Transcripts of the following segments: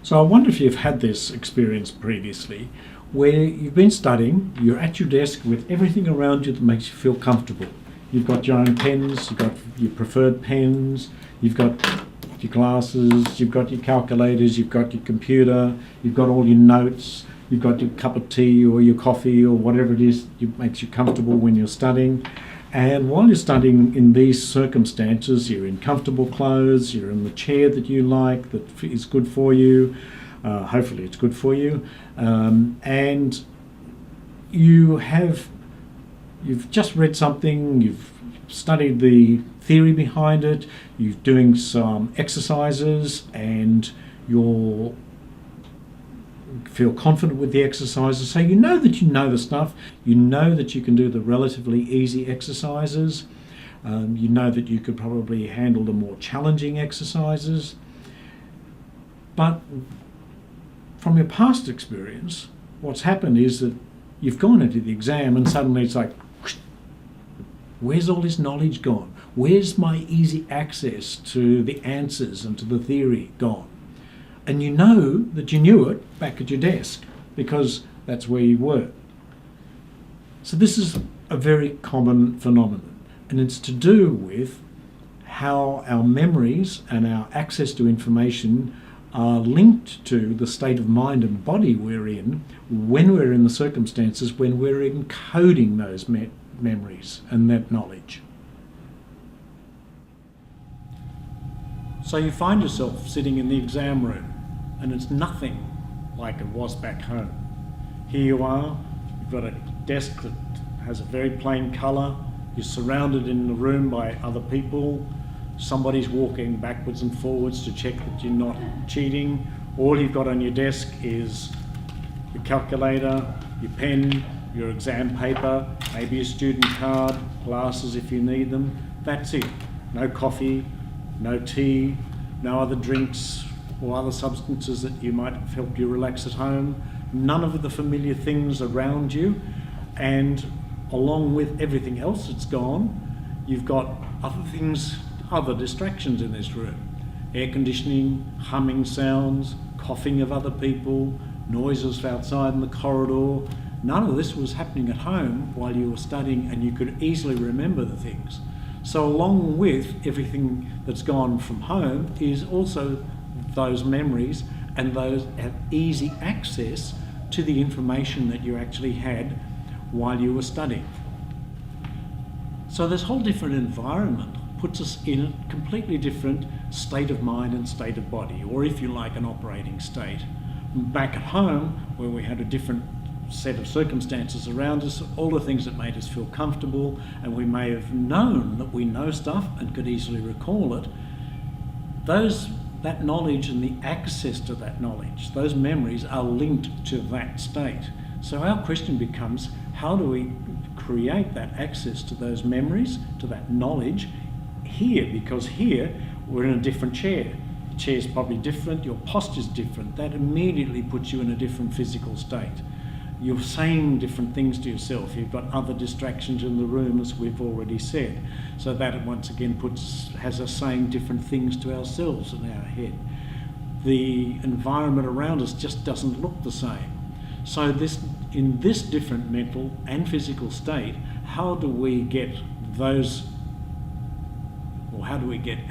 So I wonder if you've had this experience previously, where you've been studying, you're at your desk with everything around you that makes you feel comfortable. You've got your own pens, you've got your preferred pens, you've got your glasses, you've got your calculators, you've got your computer, you've got all your notes, you've got your cup of tea or your coffee or whatever it is that makes you comfortable when you're studying. And while you're studying in these circumstances, you're in comfortable clothes, you're in the chair that you like, that is good for you, hopefully it's good for you, and you've just read something, you've studied the theory behind it, you're doing some exercises and you feel confident with the exercises, so you know that you know the stuff, you know that you can do the relatively easy exercises, you know that you could probably handle the more challenging exercises. But from your past experience, what's happened is that you've gone into the exam and suddenly it's like, where's all this knowledge gone? Where's my easy access to the answers and to the theory gone? And you know that you knew it back at your desk because that's where you were. So this is a very common phenomenon, and it's to do with how our memories and our access to information are linked to the state of mind and body we're in when we're in the circumstances when we're encoding those memories and that knowledge. So you find yourself sitting in the exam room and it's nothing like it was back home. Here you are, you've got a desk that has a very plain colour, you're surrounded in the room by other people, somebody's walking backwards and forwards to check that you're not cheating. All you've got on your desk is your calculator, your pen, your exam paper, maybe a student card, glasses if you need them. That's it. No coffee, no tea, no other drinks or other substances that you might help you relax at home. None of the familiar things around you, and along with everything else that's gone, you've got other things, other distractions in this room. Air conditioning, humming sounds, coughing of other people, noises outside in the corridor. None of this was happening at home while you were studying, and you could easily remember the things. So along with everything that's gone from home is also those memories and those have easy access to the information that you actually had while you were studying. So this whole different environment puts us in a completely different state of mind and state of body, or if you like, an operating state. Back at home, where we had a different set of circumstances around us, all the things that made us feel comfortable, and we may have known that we know stuff and could easily recall it, that knowledge and the access to that knowledge, those memories are linked to that state. So our question becomes, how do we create that access to those memories, to that knowledge here? Because here we're in a different chair. The chair's probably different, your posture's different. That immediately puts you in a different physical state. You're saying different things to yourself. You've got other distractions in the room, as we've already said. So that once again has us saying different things to ourselves in our head. The environment around us just doesn't look the same. So in this different mental and physical state, how do we get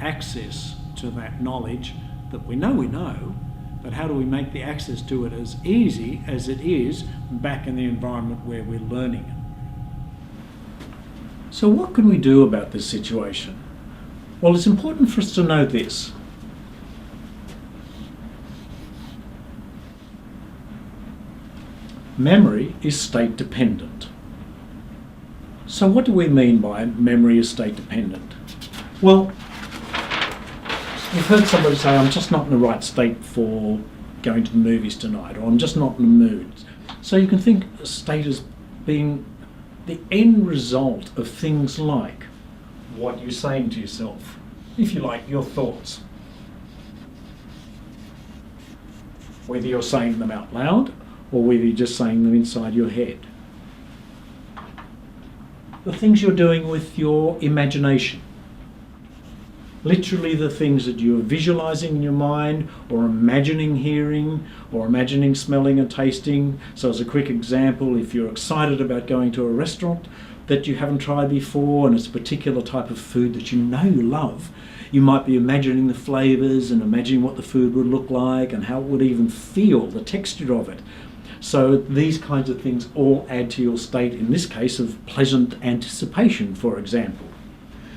access to that knowledge that we know, but how do we make the access to it as easy as it is back in the environment where we're learning it? So what can we do about this situation? Well, it's important for us to know this. Memory is state dependent. So what do we mean by memory is state dependent? Well, you've heard somebody say, I'm just not in the right state for going to the movies tonight, or I'm just not in the mood. So you can think of state as being the end result of things like what you're saying to yourself, if you like, your thoughts. Whether you're saying them out loud or whether you're just saying them inside your head. The things you're doing with your imagination. Literally the things that you're visualizing in your mind, or imagining hearing, or imagining smelling and tasting. So as a quick example, if you're excited about going to a restaurant that you haven't tried before and it's a particular type of food that you know you love, you might be imagining the flavors and imagining what the food would look like and how it would even feel, the texture of it. So these kinds of things all add to your state, in this case, of pleasant anticipation, for example.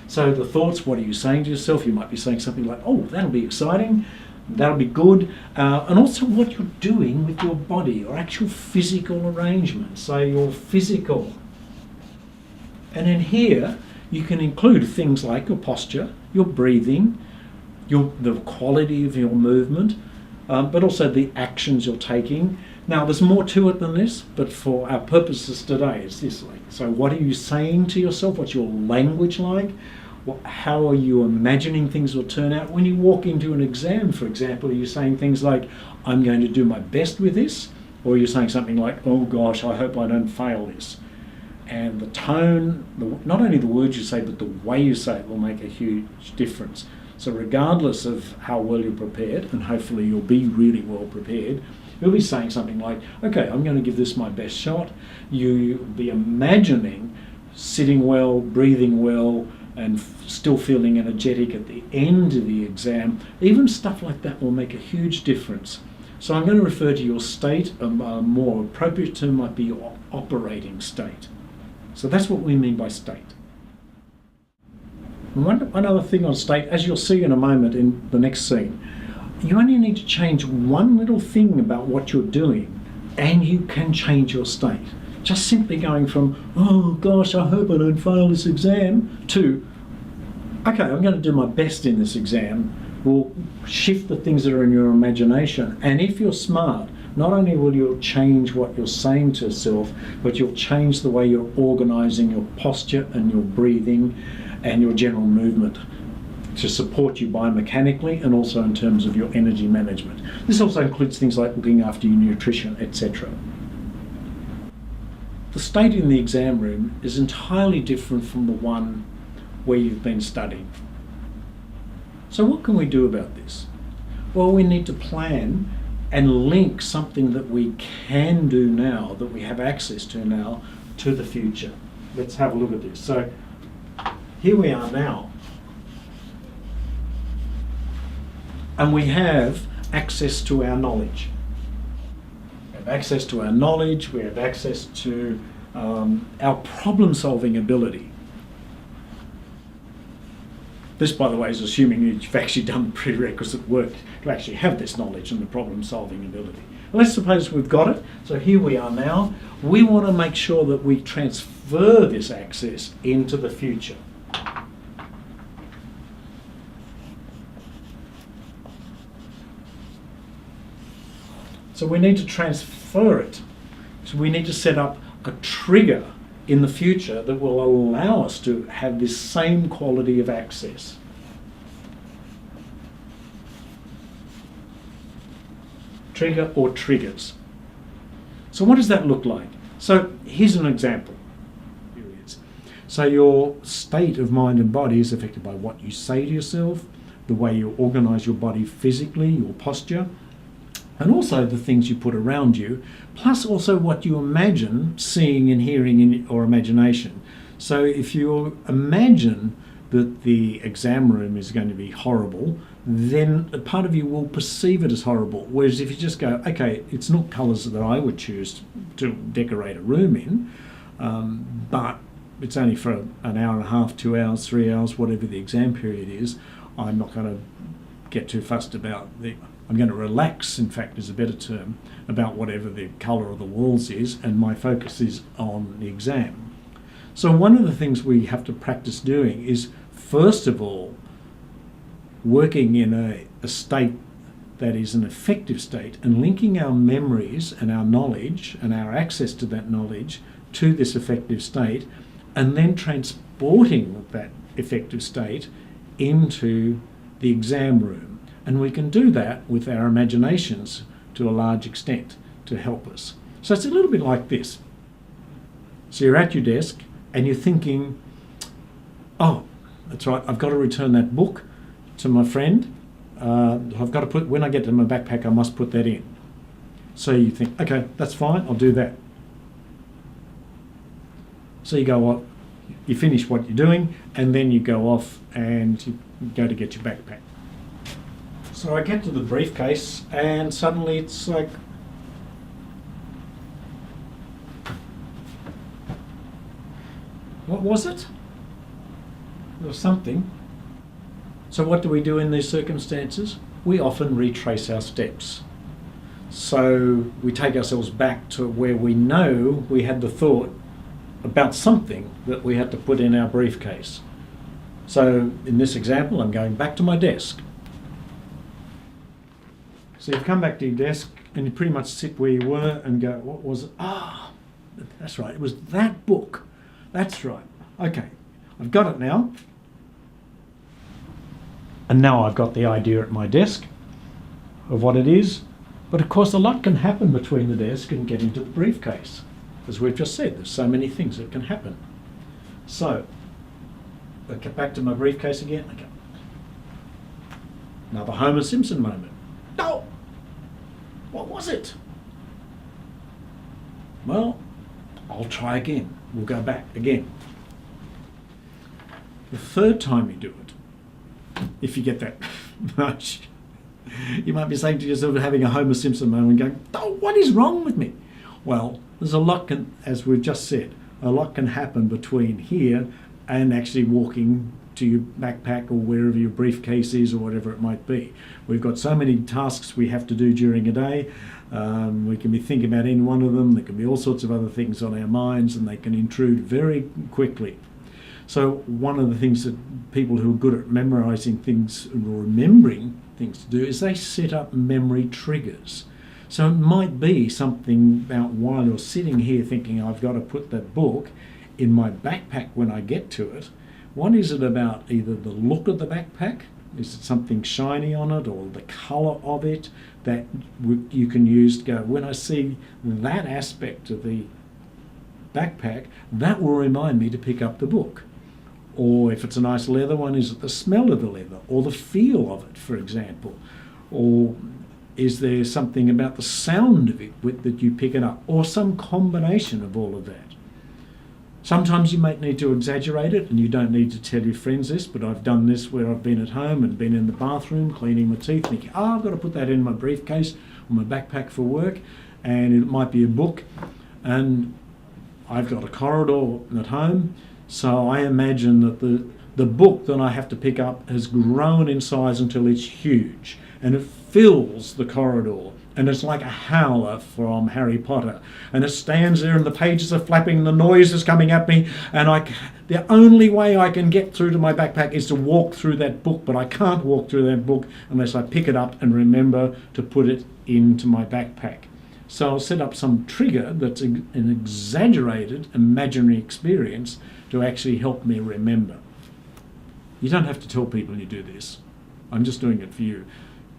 So the thoughts, what are you saying to yourself? You might be saying something like, oh, that'll be exciting, that'll be good. And also what you're doing with your body, your actual physical arrangement. So your physical. And in here, you can include things like your posture, your breathing, the quality of your movement, but also the actions you're taking. Now, there's more to it than this, but for our purposes today, it's this. So what are you saying to yourself? What's your language like? How are you imagining things will turn out? When you walk into an exam, for example, are you saying things like, I'm going to do my best with this? Or are you saying something like, oh gosh, I hope I don't fail this? And the tone, not only the words you say, but the way you say it will make a huge difference. So regardless of how well you're prepared, and hopefully you'll be really well prepared, you'll be saying something like, okay, I'm going to give this my best shot. You'll be imagining sitting well, breathing well, and still feeling energetic at the end of the exam. Even stuff like that will make a huge difference. So I'm going to refer to your state. A more appropriate term might be your operating state. So that's what we mean by state. And one other thing on state, as you'll see in a moment in the next scene, you only need to change one little thing about what you're doing and you can change your state. Just simply going from, oh gosh, I hope I don't fail this exam, to, okay, I'm going to do my best in this exam, will shift the things that are in your imagination. And if you're smart, not only will you change what you're saying to yourself, but you'll change the way you're organising your posture and your breathing and your general movement to support you biomechanically and also in terms of your energy management. This also includes things like looking after your nutrition, etc. The state in the exam room is entirely different from the one where you've been studying. So what can we do about this? Well, we need to plan and link something that we can do now, that we have access to now, to the future. Let's have a look at this. So here we are now. And we have access to our knowledge. We have access to our knowledge, we have access to our problem-solving ability. This, by the way, is assuming you've actually done the prerequisite work to actually have this knowledge and the problem-solving ability. Let's suppose we've got it. So here we are now. We want to make sure that we transfer this access into the future. So we need to transfer it. So we need to set up a trigger in the future that will allow us to have this same quality of access. Trigger or triggers. So what does that look like? So here's an example. Here it is. So your state of mind and body is affected by what you say to yourself, the way you organise your body physically, your posture, and also the things you put around you, plus also what you imagine seeing and hearing in your imagination. So if you imagine that the exam room is going to be horrible, then a part of you will perceive it as horrible. Whereas if you just go, okay, it's not colours that I would choose to decorate a room in, but it's only for an hour and a half, 2 hours, 3 hours, whatever the exam period is, I'm not going to get too fussed about I'm going to relax, in fact, is a better term, about whatever the colour of the walls is, and my focus is on the exam. So one of the things we have to practice doing is, first of all, working in a state that is an effective state and linking our memories and our knowledge and our access to that knowledge to this effective state, and then transporting that effective state into the exam room. And we can do that with our imaginations to a large extent to help us. So it's a little bit like this. So you're at your desk and you're thinking, oh, that's right, I've got to return that book. to my friend, I've got to put, when I get to my backpack, I must put that in. So you think, okay, that's fine, I'll do that. So you go off, you finish what you're doing, and then you go off and you go to get your backpack. So I get to the briefcase, and suddenly it's like, what was it? There was something. So what do we do in these circumstances? We often retrace our steps. So we take ourselves back to where we know we had the thought about something that we had to put in our briefcase. So in this example, I'm going back to my desk. So you come back to your desk and you pretty much sit where you were and go, what was it? Ah, that's right, it was that book. That's right. Okay, I've got it now. And now I've got the idea at my desk of what it is. But of course, a lot can happen between the desk and getting to the briefcase. As we've just said, there's so many things that can happen. So, I get back to my briefcase again. Okay. Another Homer Simpson moment. No! What was it? Well, I'll try again. We'll go back again. The third time you do it, if you get that much, you might be saying to yourself, having a Homer Simpson moment, going, oh, what is wrong with me? Well, there's a lot as we've just said, a lot can happen between here and actually walking to your backpack or wherever your briefcase is or whatever it might be. We've got so many tasks we have to do during a day. We can be thinking about any one of them. There can be all sorts of other things on our minds, and they can intrude very quickly. So one of the things that people who are good at memorising things or remembering things to do is they set up memory triggers. So it might be something about while you're sitting here thinking, I've got to put that book in my backpack when I get to it. What is it about either the look of the backpack? Is it something shiny on it, or the colour of it that you can use to go, when I see that aspect of the backpack, that will remind me to pick up the book. Or if it's a nice leather one, is it the smell of the leather or the feel of it, for example? Or is there something about the sound of it that you pick it up, or some combination of all of that? Sometimes you might need to exaggerate it, and you don't need to tell your friends this, but I've done this where I've been at home and been in the bathroom cleaning my teeth, thinking, I've got to put that in my briefcase or my backpack for work, and it might be a book, and I've got a corridor at home, so I imagine that the book that I have to pick up has grown in size until it's huge, and it fills the corridor. And it's like a howler from Harry Potter. And it stands there and the pages are flapping, the noise is coming at me, and the only way I can get through to my backpack is to walk through that book, but I can't walk through that book unless I pick it up and remember to put it into my backpack. So I'll set up some trigger that's an exaggerated imaginary experience to actually help me remember. You don't have to tell people you do this. I'm just doing it for you,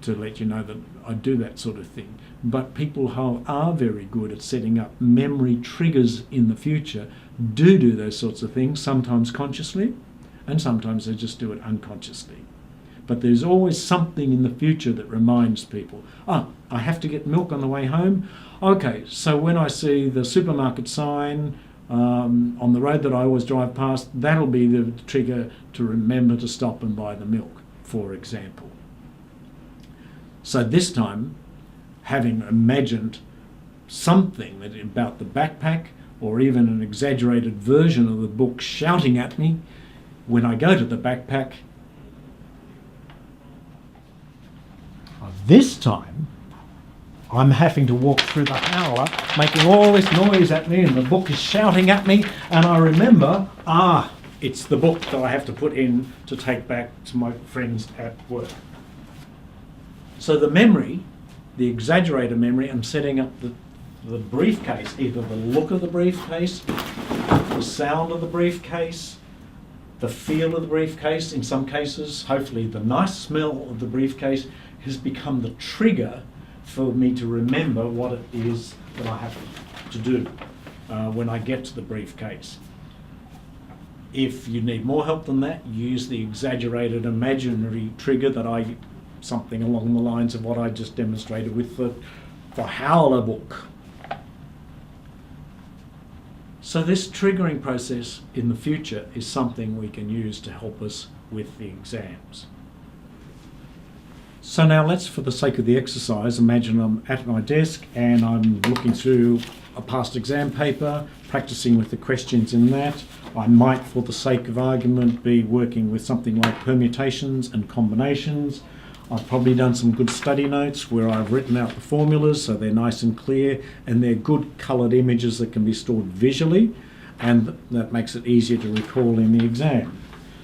to let you know that I do that sort of thing. But people who are very good at setting up memory triggers in the future do those sorts of things, sometimes consciously, and sometimes they just do it unconsciously. But there's always something in the future that reminds people, I have to get milk on the way home. Okay, so when I see the supermarket sign on the road that I always drive past, that'll be the trigger to remember to stop and buy the milk, for example. So this time, having imagined something about the backpack, or even an exaggerated version of the book shouting at me, when I go to the backpack, this time I'm having to walk through the howler, making all this noise at me, and the book is shouting at me, and I remember, it's the book that I have to put in to take back to my friends at work. So the memory, the exaggerated memory, I'm setting up the briefcase, either the look of the briefcase, the sound of the briefcase, the feel of the briefcase, in some cases, hopefully the nice smell of the briefcase has become the trigger for me to remember what it is that I have to do when I get to the briefcase. If you need more help than that, use the exaggerated imaginary trigger something along the lines of what I just demonstrated with the Howler book. So this triggering process in the future is something we can use to help us with the exams. So now let's, for the sake of the exercise, imagine I'm at my desk and I'm looking through a past exam paper, practicing with the questions in that. I might, for the sake of argument, be working with something like permutations and combinations. I've probably done some good study notes where I've written out the formulas so they're nice and clear and they're good coloured images that can be stored visually, and that makes it easier to recall in the exam.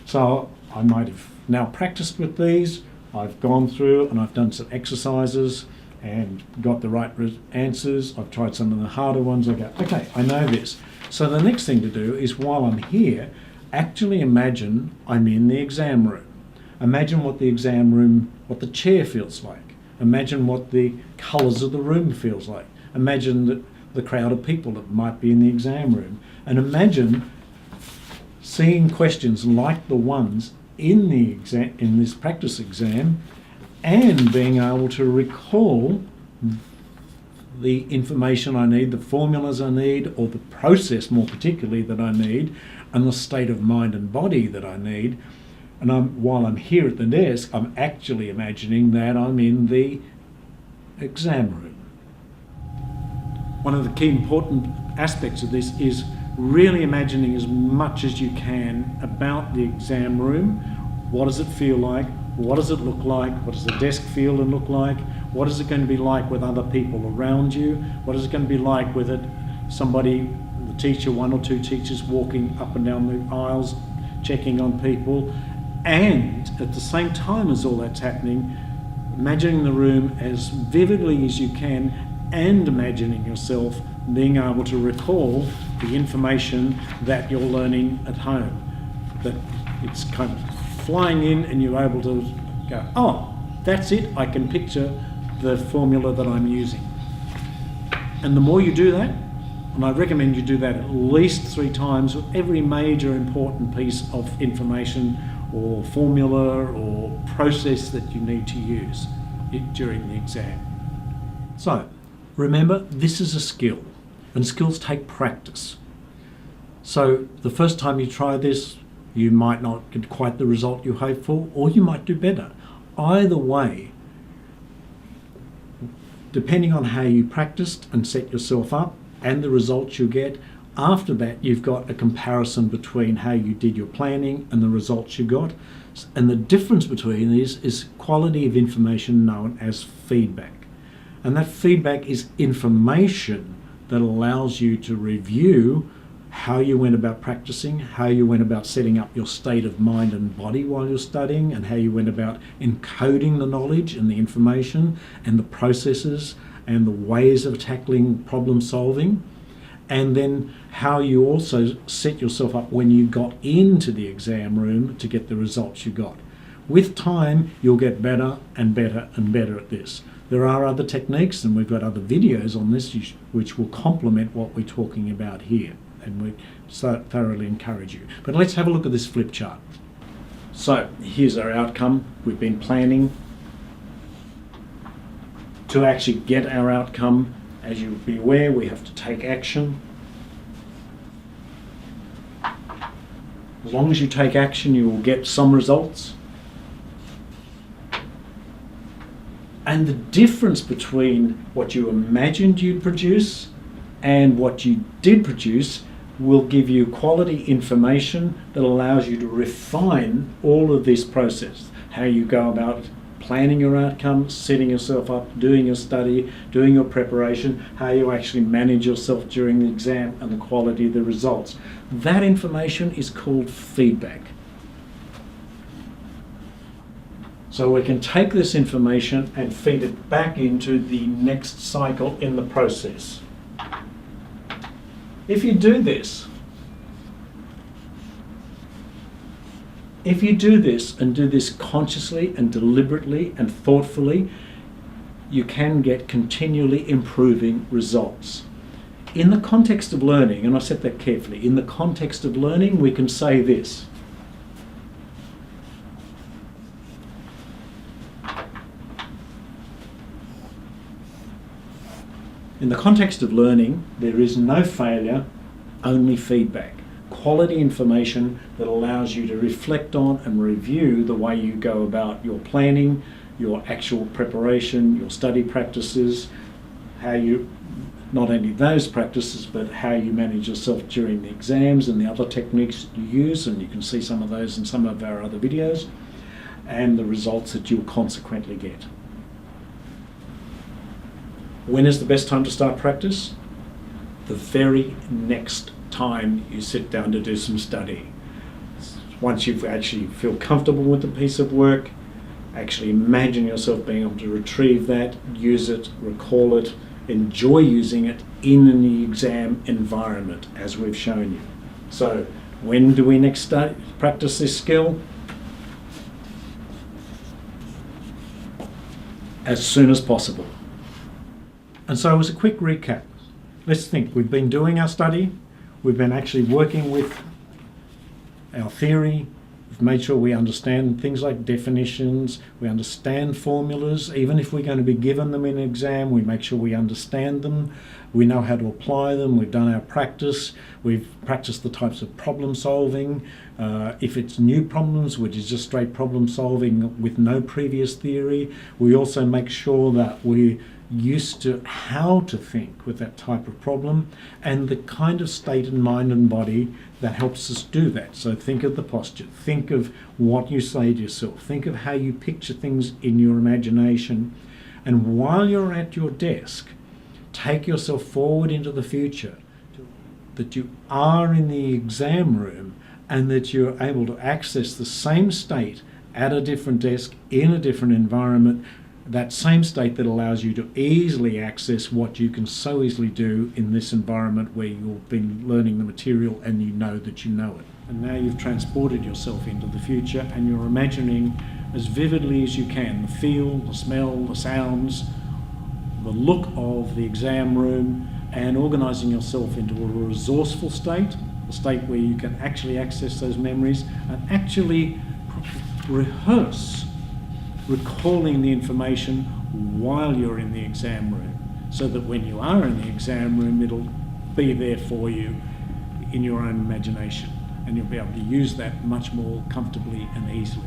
So I might have now practiced with these. I've gone through and I've done some exercises and got the right answers. I've tried some of the harder ones. I go, okay, I know this. So the next thing to do is, while I'm here, actually imagine I'm in the exam room. Imagine what the exam room, what the chair feels like. Imagine what the colours of the room feels like. Imagine the crowd of people that might be in the exam room. And imagine seeing questions like the ones in the exam, in this practice exam, and being able to recall the information I need, the formulas I need, or the process more particularly that I need, and the state of mind and body that I need. And while I'm here at the desk, I'm actually imagining that I'm in the exam room. One of the key important aspects of this is really imagining as much as you can about the exam room. What does it feel like? What does it look like? What does the desk feel and look like? What is it going to be like with other people around you? What is it going to be like with somebody, the teacher, one or two teachers walking up and down the aisles, checking on people? And at the same time as all that's happening, imagining the room as vividly as you can, and imagining yourself being able to recall the information that you're learning at home. That it's kind of flying in and you're able to go, oh, that's it, I can picture the formula that I'm using. And the more you do that, and I recommend you do that at least 3 times with every major important piece of information or formula or process that you need to use during the exam. So remember, this is a skill, and skills take practice. So the first time you try this, you might not get quite the result you hope for, or you might do better. Either way, depending on how you practiced and set yourself up and the results you get, after that you've got a comparison between how you did your planning and the results you got. And the difference between these is quality of information known as feedback. And that feedback is information that allows you to review how you went about practicing, how you went about setting up your state of mind and body while you're studying, and how you went about encoding the knowledge and the information and the processes and the ways of tackling problem solving, and then how you also set yourself up when you got into the exam room to get the results you got. With time, you'll get better and better and better at this. There are other techniques, and we've got other videos on this which will complement what we're talking about here, and we thoroughly encourage you. But let's have a look at this flip chart. So here's our outcome. We've been planning to actually get our outcome. As you'll be aware, we have to take action. As long as you take action, you will get some results. And the difference between what you imagined you'd produce and what you did produce will give you quality information that allows you to refine all of this process. How you go about planning your outcomes, setting yourself up, doing your study, doing your preparation, how you actually manage yourself during the exam, and the quality of the results. That information is called feedback. So we can take this information and feed it back into the next cycle in the process. If you do this and do this consciously and deliberately and thoughtfully, you can get continually improving results. In the context of learning, and I said that carefully, in the context of learning, we can say this. In the context of learning, there is no failure, only feedback. Quality information that allows you to reflect on and review the way you go about your planning, your actual preparation, your study practices, how you, not only those practices, but how you manage yourself during the exams and the other techniques you use, and you can see some of those in some of our other videos, and the results that you'll consequently get. When is the best time to start practice? The very next time you sit down to do some study. Once you actually feel comfortable with the piece of work, actually imagine yourself being able to retrieve that, use it, recall it, enjoy using it in the exam environment, as we've shown you. So, when do we next practice this skill? As soon as possible. And so as a quick recap, let's think. We've been doing our study, we've been actually working with our theory, we've made sure we understand things like definitions, we understand formulas. Even if we're going to be given them in an exam, we make sure we understand them, we know how to apply them, we've done our practice, we've practiced the types of problem solving. If it's new problems, which is just straight problem solving with no previous theory, we also make sure that we're used to how to think with that type of problem and the kind of state and mind and body that helps us do that. So think of the posture, think of what you say to yourself, think of how you picture things in your imagination, and while you're at your desk, take yourself forward into the future, that you are in the exam room and that you're able to access the same state at a different desk in a different environment, that same state that allows you to easily access what you can so easily do in this environment where you've been learning the material and you know that you know it. And now you've transported yourself into the future and you're imagining as vividly as you can the feel, the smell, the sounds, the look of the exam room, and organising yourself into a resourceful state, a state where you can actually access those memories and actually rehearse recalling the information while you're in the exam room, so that when you are in the exam room, it'll be there for you in your own imagination, and you'll be able to use that much more comfortably and easily.